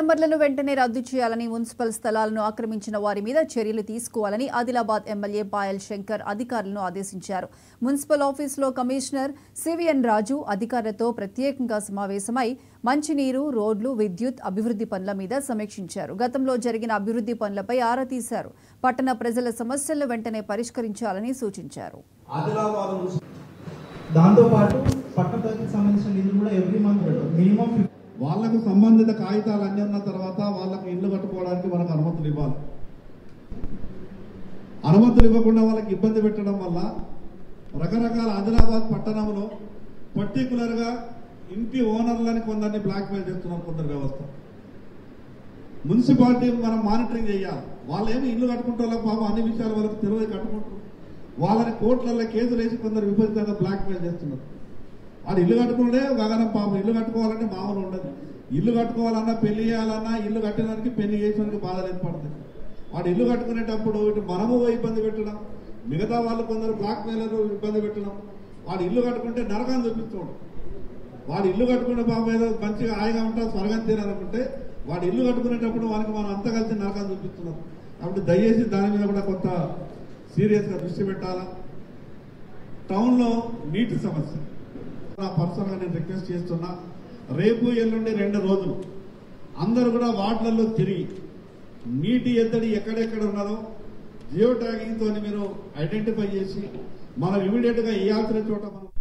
నెంబర్లను వెంటనే రద్దు చేయాలని, మున్సిపల్ స్థలాలను ఆక్రమించిన వారి మీద చర్యలు తీసుకోవాలని ఆదిలాబాద్ ఎమ్మెల్యే పాయల్ శంకర్ అధికారులను ఆదేశించారు. మున్సిపల్ ఆఫీసులో కమిషనర్ సివిఎన్ రాజు అధికారులతో ప్రత్యేకంగా సమావేశమై మంచినీరు, రోడ్లు, విద్యుత్, అభివృద్ధి పనుల మీద సమీక్షించారు. గతంలో జరిగిన అభివృద్ధి పనులపై ఆరా తీశారు. పట్టణ ప్రజల సమస్యలను వెంటనే పరిష్కరించాలని సూచించారు. వాళ్లకు సంబంధిత కాగితాలు అన్నీ ఉన్న తర్వాత వాళ్ళకు ఇల్లు కట్టుకోవడానికి మనకు అనుమతులు ఇవ్వాలి. అనుమతులు ఇవ్వకుండా వాళ్ళకి ఇబ్బంది పెట్టడం వల్ల రకరకాల ఆదిలాబాద్ పట్టణంలో పర్టికులర్గా ఇంటి ఓనర్లని కొందరిని బ్లాక్మెయిల్ చేస్తున్నారు కొందరు వ్యవస్థ. మున్సిపాలిటీ మనం మానిటరింగ్ చేయాలి. వాళ్ళు ఏమి ఇల్లు కట్టుకుంటారో పాపం అన్ని విషయాలు వాళ్ళకి తెలియదు కట్టుకుంటారు. వాళ్ళని కోర్టులలో కేసులు వేసి కొందరు విపరీతంగా బ్లాక్మెయిల్ చేస్తున్నారు. వాడు ఇల్లు కట్టుకుంటే గగనం పాపం. ఇల్లు కట్టుకోవాలంటే మామూలు ఉండదు. ఇల్లు కట్టుకోవాలన్నా, పెళ్లి చేయాలన్నా, ఇల్లు కట్టడానికి పెళ్లి చేసేందుకు బాధలు ఏర్పడుతుంది. వాడు ఇల్లు కట్టుకునేటప్పుడు ఇటు మనము ఇబ్బంది పెట్టడం, మిగతా వాళ్ళు కొందరు బ్లాక్మెయిలర్ ఇబ్బంది పెట్టడం. వాడు ఇల్లు కట్టుకుంటే నరకం చూపిస్తాడు. వాడు ఇల్లు కట్టుకునే పాపం ఏదో మంచిగా హాయిగా ఉంటా స్వర్గం తీరాలనుకుంటే వాడు ఇల్లు కట్టుకునేటప్పుడు వానికి మనం అంతా కలిసి నరకం చూపిస్తున్నాం. కాబట్టి దయచేసి దాని మీద కూడా కొంత సీరియస్గా దృష్టి పెట్టాలా. టౌన్లో నీటి సమస్య పర్సనల్గా నేను రిక్వెస్ట్ చేస్తున్నా, రేపు ఎల్లుండి 2 రోజులు అందరూ కూడా వార్డులలో తిరిగి నీటి ఎద్దడి ఎక్కడెక్కడ ఉన్నదో జియో ట్యాగింగ్తో మీరు ఐడెంటిఫై చేసి మనం ఇమీడియట్గా వేయాల్సిన చోట మనం